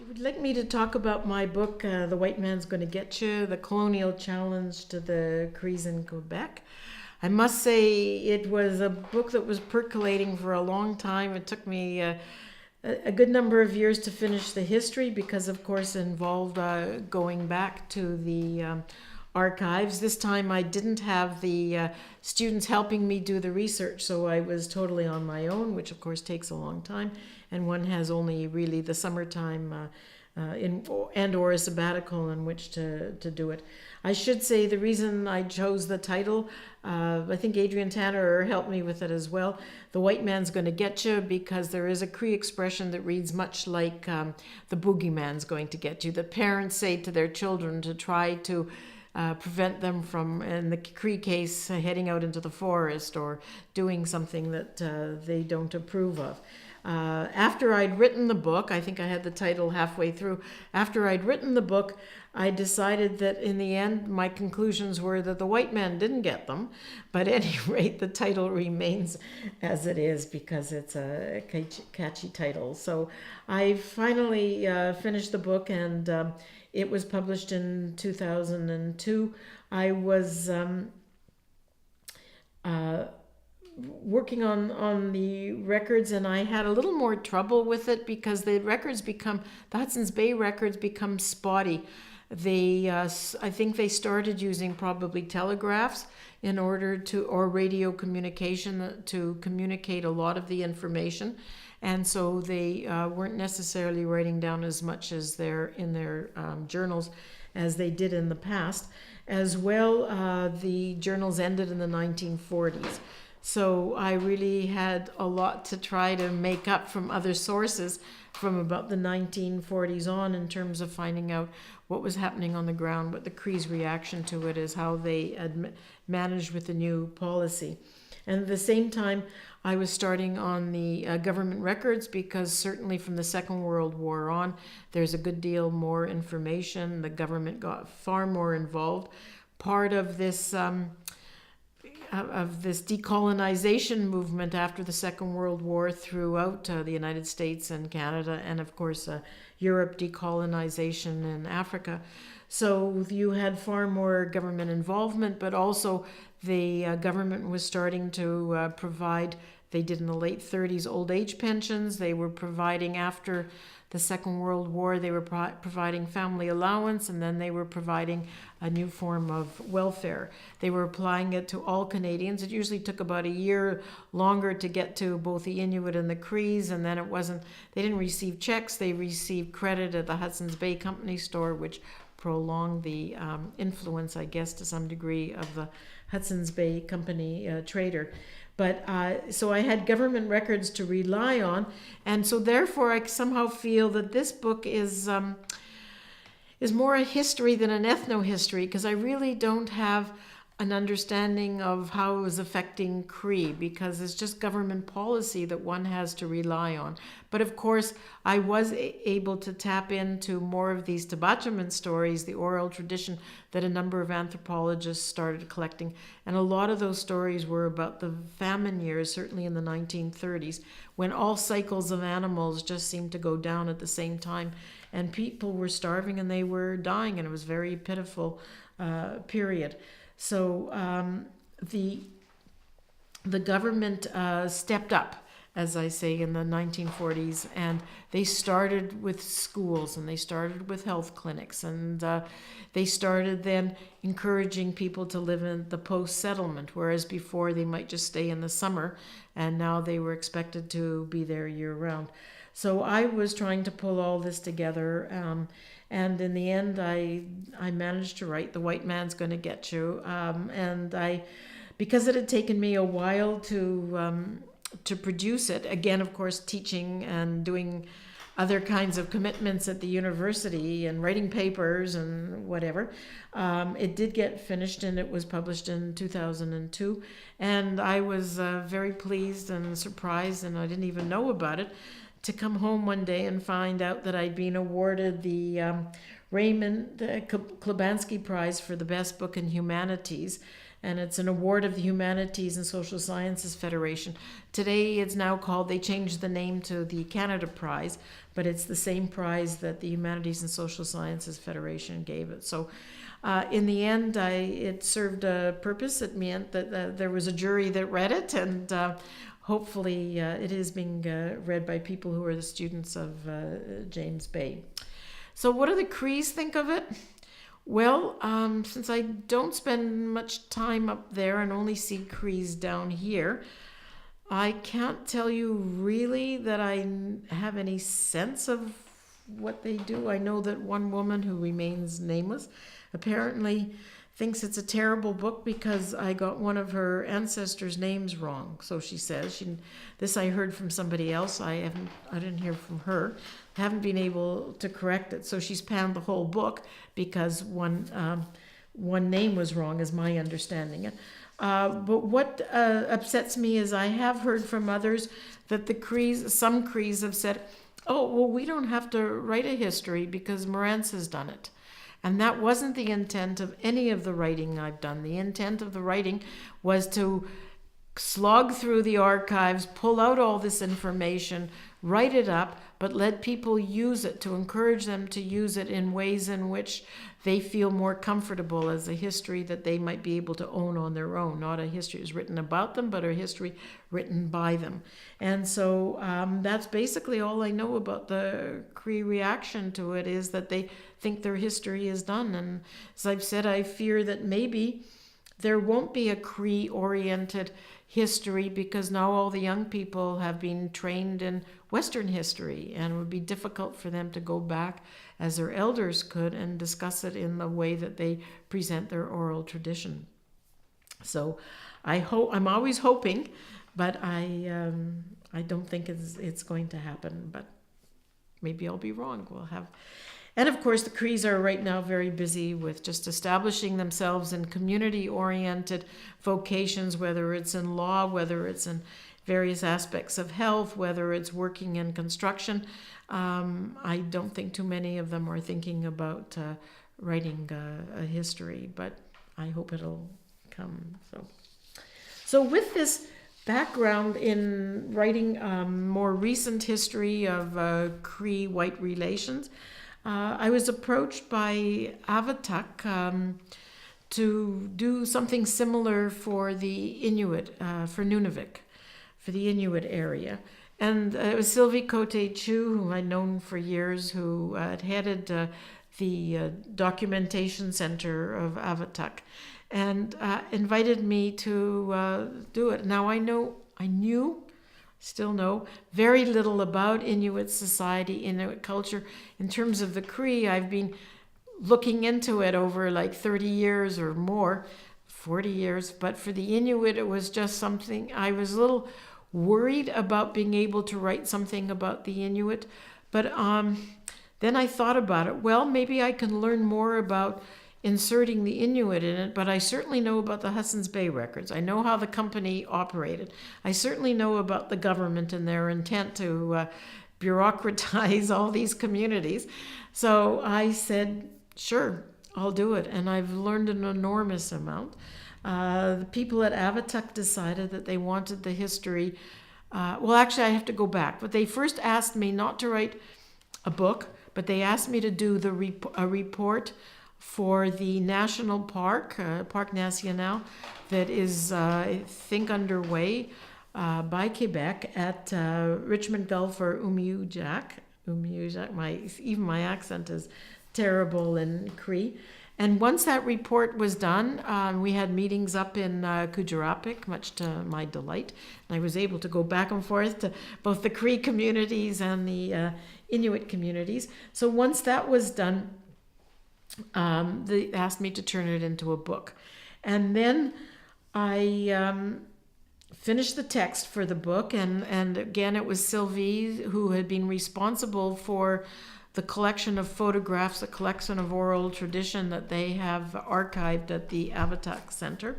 Would like me to talk about my book, The White Man's Gonna Get You, The Colonial Challenge to the Crees in Quebec. I must say it was a book that was percolating for a long time. It took me a good number of years to finish the history because, of course, it involved going back to the archives. This time I didn't have the students helping me do the research, so I was totally on my own, which of course takes a long time, and one has only really the summertime and or a sabbatical in which to do it. I should say the reason I chose the title, I think Adrian Tanner helped me with it as well. The White Man's Gonna Get You, because there is a Cree expression that reads much like the boogeyman's going to get you. The parents say to their children to try to prevent them from, in the Cree case, heading out into the forest or doing something that they don't approve of. After I'd written the book, I think I had the title halfway through. After I'd written the book, I decided that in the end, my conclusions were that the white man didn't get them. But at any rate, the title remains as it is because it's a catchy title. So I finally finished the book, and it was published in 2002. I was working on the records, and I had a little more trouble with it because the Hudson's Bay records become spotty. They, I think they started using probably telegraphs in order to, or radio communication to communicate a lot of the information. And so they weren't necessarily writing down as much as in their journals as they did in the past. As well, the journals ended in the 1940s. So I really had a lot to try to make up from other sources from about the 1940s on in terms of finding out what was happening on the ground, what the Crees' reaction to it is, how they had managed with the new policy. And at the same time, I was starting on the government records because certainly from the Second World War on, there's a good deal more information. The government got far more involved. Part of this decolonization movement after the Second World War throughout the United States and Canada, and of course Europe decolonization in Africa. So you had far more government involvement, but also the government was starting to provide, they did in the late 30s, old age pensions. They were providing after the Second World War, they were providing family allowance, and then they were providing a new form of welfare. They were applying it to all Canadians. It usually took about a year longer to get to both the Inuit and the Crees, and then they didn't receive checks, they received credit at the Hudson's Bay Company store, which prolonged the influence, I guess, to some degree of the Hudson's Bay Company trader. But so I had government records to rely on, and so therefore I somehow feel that this book is more a history than an ethno-history, because I really don't have an understanding of how it was affecting Cree, because it's just government policy that one has to rely on. But of course, I was able to tap into more of these Tabachaman stories, the oral tradition that a number of anthropologists started collecting. And a lot of those stories were about the famine years, certainly in the 1930s, when all cycles of animals just seemed to go down at the same time. And people were starving and they were dying, and it was a very pitiful period. So the government stepped up, as I say, in the 1940s, and they started with schools, and they started with health clinics, and they started then encouraging people to live in the post-settlement, whereas before they might just stay in the summer, and now they were expected to be there year-round. So I was trying to pull all this together, and in the end, I managed to write The White Man's Gonna Get You, and because it had taken me a while to produce it, again, of course, teaching and doing other kinds of commitments at the university and writing papers and whatever. It did get finished and it was published in 2002. And I was very pleased and surprised, and I didn't even know about it, to come home one day and find out that I'd been awarded the Raymond Urbanski Prize for the best book in humanities. And it's an award of the Humanities and Social Sciences Federation. Today it's now called, they changed the name to the Canada Prize, but it's the same prize that the Humanities and Social Sciences Federation gave it. So in the end, it served a purpose. It meant that there was a jury that read it, and hopefully it is being read by people who are the students of James Bay. So what do the Crees think of it? Well, since I don't spend much time up there and only see Crees down here, I can't tell you really that I have any sense of what they do. I know that one woman who remains nameless apparently thinks it's a terrible book because I got one of her ancestors' names wrong. So she says. This I heard from somebody else. I didn't hear from her. Haven't been able to correct it. So she's panned the whole book because one name was wrong, is my understanding it. But what upsets me is I have heard from others that some Crees have said, oh, well, we don't have to write a history because Morantz has done it. And that wasn't the intent of any of the writing I've done. The intent of the writing was to slog through the archives, pull out all this information, write it up, but let people use it, to encourage them to use it in ways in which they feel more comfortable as a history that they might be able to own on their own. Not a history that's written about them, but a history written by them. And so that's basically all I know about the Cree reaction to it, is that they think their history is done. And as I've said, I fear that maybe there won't be a Cree-oriented history because now all the young people have been trained in Western history, and it would be difficult for them to go back as their elders could and discuss it in the way that they present their oral tradition. So I'm always hoping, but I don't think it's going to happen, but maybe I'll be wrong. And of course, the Crees are right now very busy with just establishing themselves in community-oriented vocations, whether it's in law, whether it's in various aspects of health, whether it's working in construction. I don't think too many of them are thinking about writing a history, but I hope it'll come. So with this background in writing more recent history of Cree white relations, I was approached by Avatuk to do something similar for the Inuit, for Nunavik, for the Inuit area. And it was Sylvie Cote-Chu, who I'd known for years, who had headed the documentation center of Avatuk, and invited me to do it. Now still know very little about Inuit society, Inuit culture. In terms of the Cree, I've been looking into it over like 30 years or more, 40 years. But for the Inuit, it was just something, I was a little worried about being able to write something about the Inuit. But then I thought about it. Well, maybe I can learn more about inserting the Inuit in it, but I certainly know about the Hudson's Bay records. I know how the company operated. I certainly know about the government and their intent to bureaucratize all these communities. So I said, sure, I'll do it. And I've learned an enormous amount. The people at Avatuk decided that they wanted the history. Actually, I have to go back. But they first asked me not to write a book, but they asked me to do a report for the national park, Parc National, that is, I think, underway by Quebec at Richmond Gulf or Umiujak. Even my accent is terrible in Cree. And once that report was done, we had meetings up in Kujarapik, much to my delight. And I was able to go back and forth to both the Cree communities and the Inuit communities. So once that was done, they asked me to turn it into a book. And then I finished the text for the book, and again, it was Sylvie who had been responsible for the collection of photographs, a collection of oral tradition that they have archived at the Avatak Center,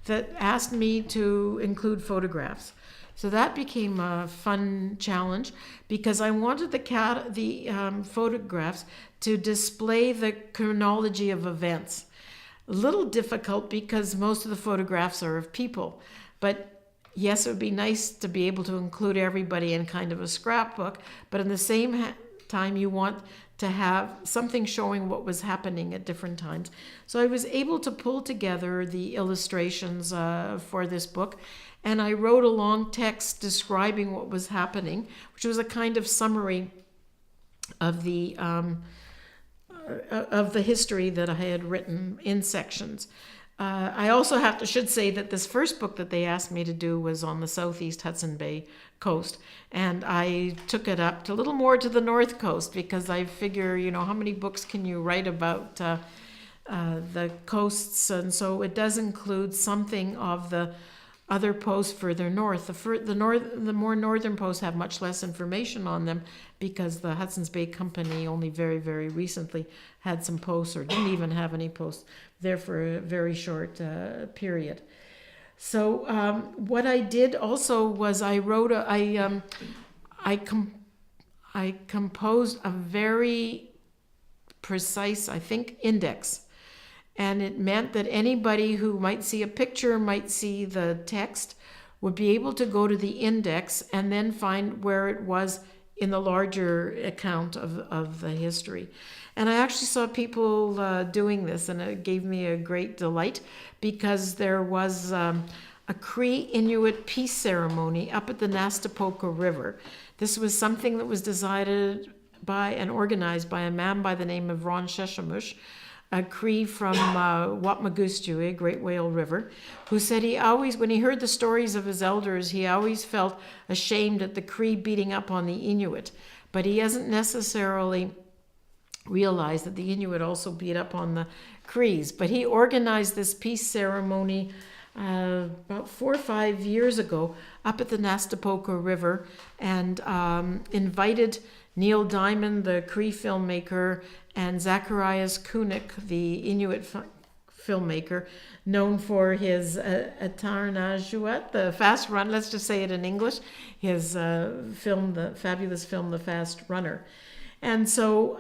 that asked me to include photographs. So that became a fun challenge because I wanted the photographs to display the chronology of events. A little difficult because most of the photographs are of people, but yes, it would be nice to be able to include everybody in kind of a scrapbook, but in the same time you want to have something showing what was happening at different times. So I was able to pull together the illustrations for this book, and I wrote a long text describing what was happening, which was a kind of summary of the history that I had written in sections. I also should say that this first book that they asked me to do was on the southeast Hudson Bay coast, and I took it up to a little more to the north coast because I figure, how many books can you write about the coasts, and so it does include something of the other posts further north. The more northern posts have much less information on them because the Hudson's Bay Company only very, very recently had some posts or didn't even have any posts there for a very short period. So what I did also was I composed a very precise, I think, index. And it meant that anybody who might see a picture, might see the text, would be able to go to the index and then find where it was in the larger account of the history. And I actually saw people doing this, and it gave me a great delight because there was a Cree Inuit peace ceremony up at the Naskapis River. This was something that was decided by and organized by a man by the name of Ron Sheshamush, a Cree from Wapmagoostui, Great Whale River, who said he always, when he heard the stories of his elders, he always felt ashamed at the Cree beating up on the Inuit. But he hasn't necessarily realized that the Inuit also beat up on the Crees. But he organized this peace ceremony about 4 or 5 years ago up at the Naskapis River and invited Neil Diamond, the Cree filmmaker, and Zacharias Kunuk, the Inuit filmmaker, known for his Atarnajuat, the fast run, let's just say it in English, his film, the fabulous film, The Fast Runner. And so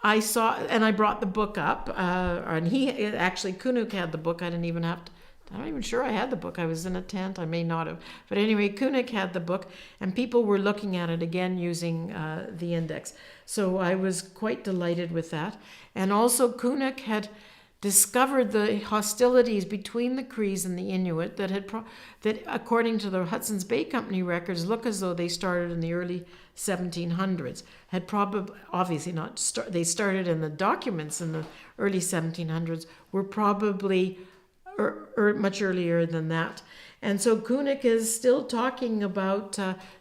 I saw, and I brought the book up, and Kunuk had the book. I'm not even sure I had the book. I was in a tent. I may not have. But anyway, Kunuk had the book, and people were looking at it again using the index. So I was quite delighted with that. And also Kunuk had discovered the hostilities between the Crees and the Inuit that according to the Hudson's Bay Company records, look as though they started in the early 1700s. Had probably, obviously not, they started in the documents in the early 1700s, were probably much earlier than that. And so Kunuk is still talking about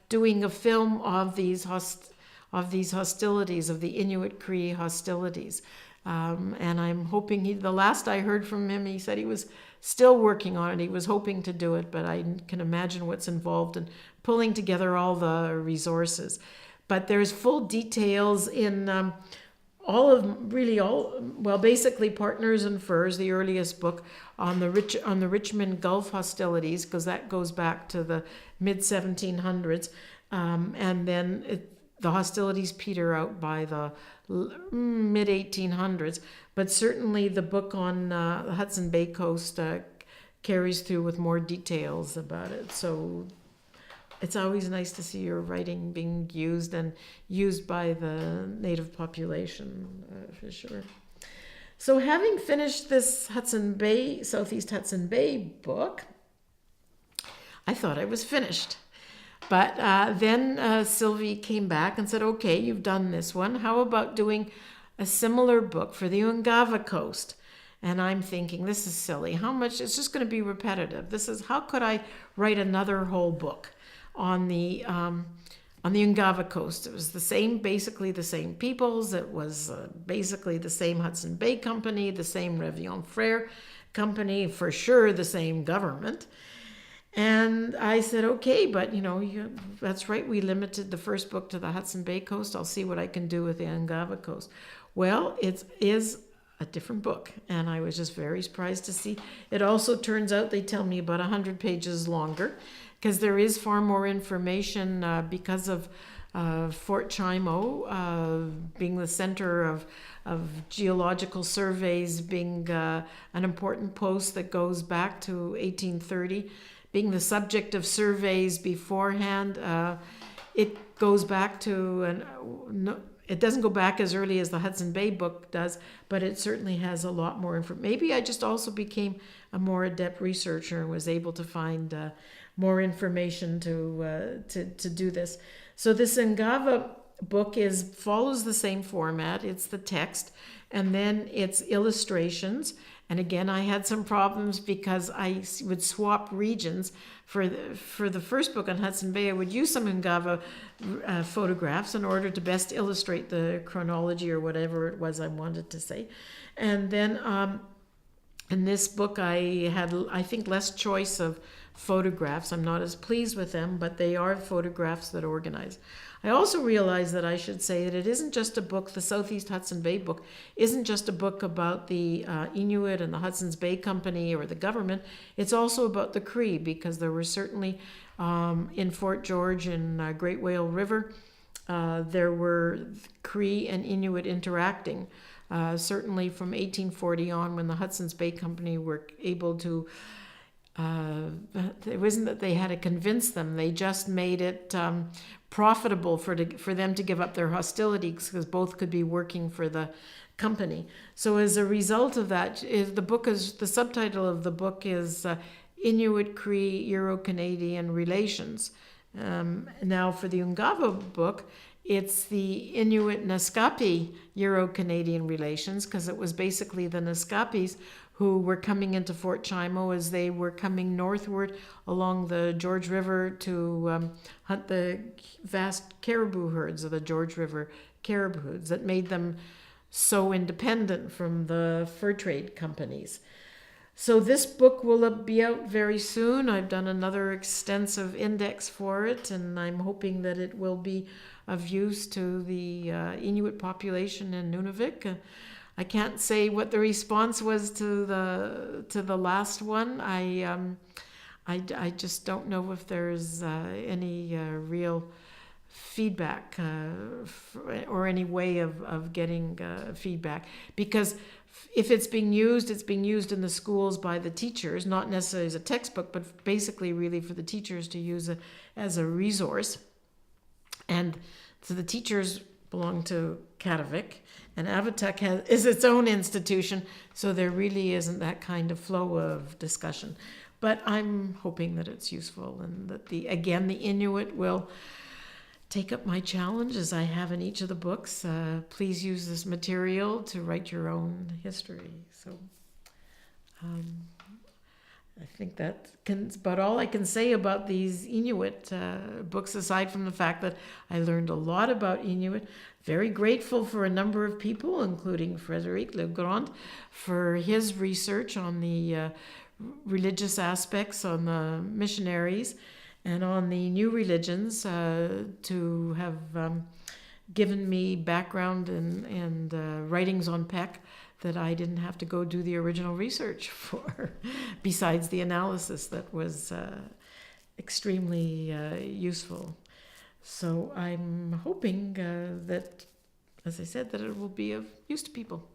doing a film of these hostilities, of the Inuit Cree hostilities. And I'm hoping the last I heard from him, he said he was still working on it. He was hoping to do it, but I can imagine what's involved in pulling together all the resources. But there's full details in basically Partners in Furs, the earliest book on the Richmond Gulf hostilities, because that goes back to the mid 1700s, and then the hostilities peter out by the mid 1800s. But certainly the book on the Hudson Bay coast carries through with more details about it. So it's always nice to see your writing being used and used by the native population, for sure. So having finished this Southeast Hudson Bay book, I thought I was finished. But then Sylvie came back and said, okay, you've done this one. How about doing a similar book for the Ungava coast? And I'm thinking, this is silly. How much? It's just going to be repetitive. How could I write another whole book on the Ungava coast? It was basically the same peoples. It was basically the same Hudson Bay Company, the same Réveillon Frère Company, for sure the same government. And I said, okay, but that's right. We limited the first book to the Hudson Bay Coast. I'll see what I can do with the Ungava Coast. Well, it is a different book, and I was just very surprised to see. It also turns out, they tell me, about 100 pages longer, because there is far more information because of Fort Chimo being the center of geological surveys, being an important post that goes back to 1830, being the subject of surveys beforehand. It goes back to, it doesn't go back as early as the Hudson Bay book does, but it certainly has a lot more information. Maybe I just also became a more adept researcher and was able to find more information to do this. So this Ungava book follows the same format. It's the text, and then it's illustrations. And again, I had some problems because I would swap regions. For the first book on Hudson Bay, I would use some Ungava photographs in order to best illustrate the chronology or whatever it was I wanted to say. And then in this book, I had, I think, less choice of photographs. I'm not as pleased with them, but they are photographs that organize. I also realized that I should say that it isn't just a book, the Southeast Hudson Bay book isn't just a book about the Inuit and the Hudson's Bay Company or the government. It's also about the Cree, because there were certainly in Fort George and Great Whale River, there were Cree and Inuit interacting. Certainly from 1840 on, when the Hudson's Bay Company were able to it wasn't that they had to convince them, they just made it profitable for them to give up their hostilities, because both could be working for the company. So as a result of that, the subtitle of the book is Inuit Cree Euro-Canadian Relations. Now for the Ungava book, it's the Inuit Naskapi Euro-Canadian Relations, because it was basically the Naskapis who were coming into Fort Chimo as they were coming northward along the George River to hunt the vast caribou herds of the George River caribous that made them so independent from the fur trade companies. So this book will be out very soon. I've done another extensive index for it, and I'm hoping that it will be of use to the Inuit population in Nunavik. I can't say what the response was to the last one. I just don't know if there's any real feedback or any way of getting feedback, because if it's being used in the schools by the teachers, not necessarily as a textbook, but basically really for the teachers to use it as a resource. And so the teachers belong to Kativik, and Avatuk is its own institution, so there really isn't that kind of flow of discussion. But I'm hoping that it's useful, and that the Inuit will take up my challenge, as I have in each of the books. Please use this material to write your own history. So I think that's about all I can say about these Inuit books, aside from the fact that I learned a lot about Inuit. Very grateful for a number of people, including Frédéric Laugrand, for his research on the religious aspects, on the missionaries, and on the new religions, to have given me background and writings on Peck that I didn't have to go do the original research for, besides the analysis that was extremely useful. So I'm hoping that, as I said, that it will be of use to people.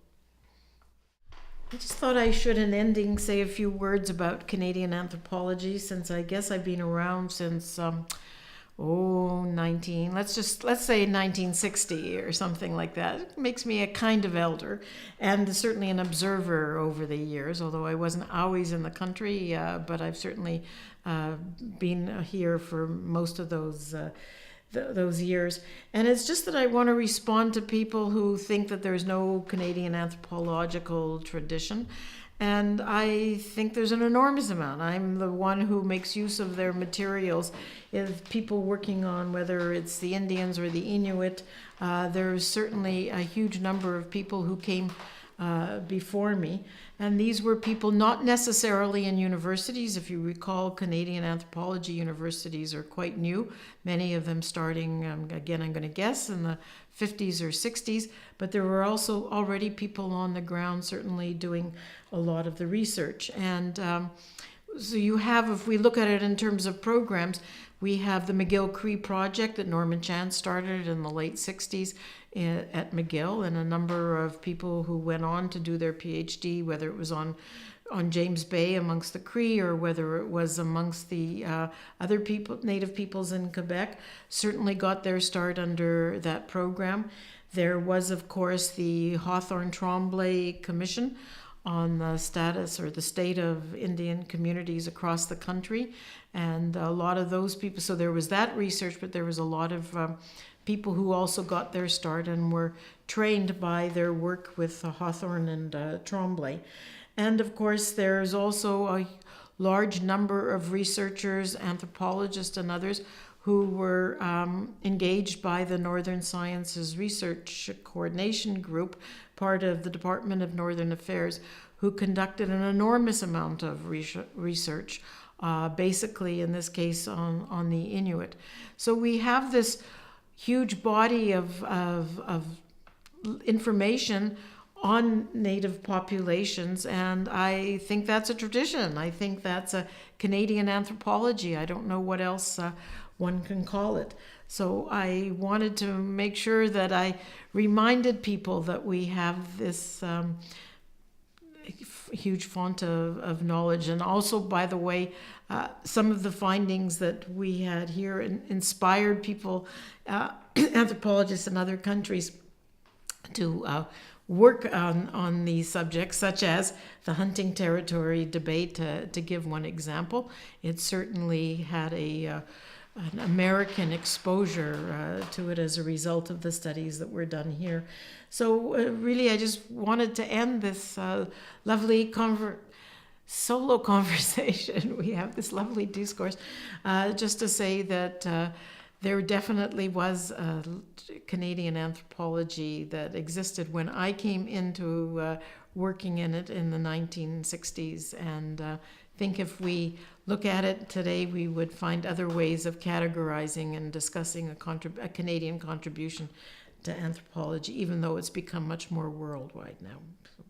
I just thought I should, in ending, say a few words about Canadian anthropology, since I guess I've been around since let's say 1960 or something like that. It makes me a kind of elder, and certainly an observer over the years, although I wasn't always in the country, but I've certainly been here for most of those years. And it's just that I want to respond to people who think that there's no Canadian anthropological tradition. And I think there's an enormous amount. I'm the one who makes use of their materials. If people working on whether it's the Indians or the Inuit, there's certainly a huge number of people who came before me. And these were people not necessarily in universities. If you recall, Canadian anthropology universities are quite new, many of them starting, again, I'm going to guess, in the 50s or 60s. But there were also already people on the ground, certainly doing a lot of the research. And so you have, if we look at it in terms of programs, we have the McGill Cree project that Norman Chan started in the late 60s at McGill, and a number of people who went on to do their PhD, whether it was on James Bay amongst the Cree or whether it was amongst the other people, native peoples in Quebec, certainly got their start under that program. There was, of course, the Hawthorne Tremblay Commission on the status or the state of Indian communities across the country. And a lot of those people, so there was that research, but there was a lot of people who also got their start and were trained by their work with Hawthorne and Tremblay. And of course, there's also a large number of researchers, anthropologists and others who were engaged by the Northern Sciences Research Coordination Group, part of the Department of Northern Affairs, who conducted an enormous amount of research, basically in this case on the Inuit. So we have this huge body of information on native populations, and I think that's a tradition. I think that's a Canadian anthropology. I don't know what else one can call it. So I wanted to make sure that I reminded people that we have this huge font of knowledge. And also, by the way, some of the findings that we had here inspired people, anthropologists in other countries, to work on these subjects, such as the hunting territory debate, to give one example. It certainly had an American exposure to it as a result of the studies that were done here. So really, I just wanted to end this lovely solo conversation. We have this lovely discourse, just to say that there definitely was a Canadian anthropology that existed when I came into working in it in the 1960s. And I think if we look at it today, we would find other ways of categorizing and discussing a Canadian contribution to anthropology, even though it's become much more worldwide now. So